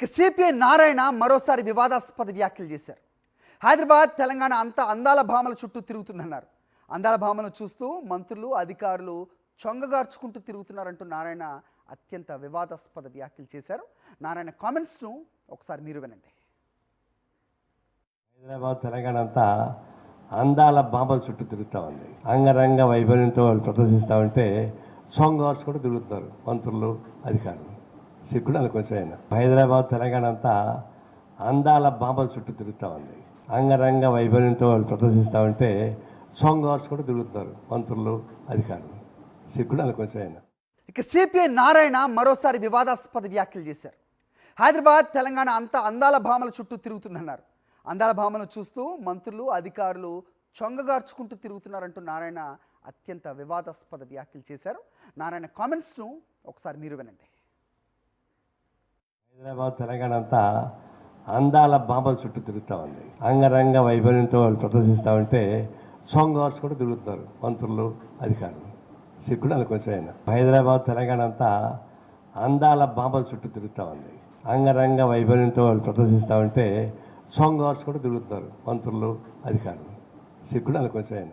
ఇక సిపిఐ నారాయణ మరోసారి వివాదాస్పద వ్యాఖ్యలు చేశారు. హైదరాబాద్ తెలంగాణ అంతా అందాల భామల చుట్టూ తిరుగుతుందన్నారు. అందాల భామలను చూస్తూ మంత్రులు అధికారులు చొంగగార్చుకుంటూ తిరుగుతున్నారంటూ నారాయణ అత్యంత వివాదాస్పద వ్యాఖ్యలు చేశారు. నారాయణ కామెంట్స్ను ఒకసారి మీరు వినండి. హైదరాబాద్ తెలంగాణ అంతా అందాల భామల చుట్టూ తిరుగుతూ ఉంది. అంగరంగ వైభవంతో వాళ్ళు ప్రదర్శిస్తూ ఉంటే సోంగార్స్ కూడా తిరుగుతున్నారు మంత్రులు అధికారులు. సిగ్గుడు కొంచెం ఆయన. హైదరాబాద్ తెలంగాణ అంతా అందాల భామల చుట్టూ తిరుగుతూ ఉంది. అంగరంగ వైభవంతో వాళ్ళు ప్రదర్శిస్తూ ఉంటే సోంగార్స్ కూడా తిరుగుతున్నారు మంత్రులు అధికారులు. సిగ్గుడు కొంచెం ఆయన. ఇక సిపిఐ నారాయణ మరోసారి వివాదాస్పద వ్యాఖ్యలు చేశారు. హైదరాబాద్ తెలంగాణ అంతా అందాల భామల చుట్టూ తిరుగుతుందన్నారు. అందాల భామలను చూస్తూ మంత్రులు అధికారులు చొంగగార్చుకుంటూ తిరుగుతున్నారంటూ నారాయణ అత్యంత వివాదాస్పద వ్యాఖ్యలు చేశారు. నారాయణ కామెంట్స్ను ఒకసారి మీరు వినండి. హైదరాబాద్ తెలంగాణ అంతా అందాల భామల చుట్టూ తిరుగుతూ ఉంది. అంగరంగ వైభవంతో వాళ్ళు ప్రదర్శిస్తూ ఉంటే సోంగార్స్ కూడా తిరుగుతున్నారు మంత్రులు అధికారులు. సిగ్గుడు కొంచెం ఆయన. హైదరాబాద్ తెలంగాణ అంతా అందాల భామల చుట్టూ తిరుగుతూ ఉంది. అంగరంగ వైభవంతో వాళ్ళు ప్రదర్శిస్తూ ఉంటే సోంగార్స్ కూడా తిరుగుతున్నారు మంత్రులు అధికారులు. సిగ్గుడు కొంచెం ఆయన.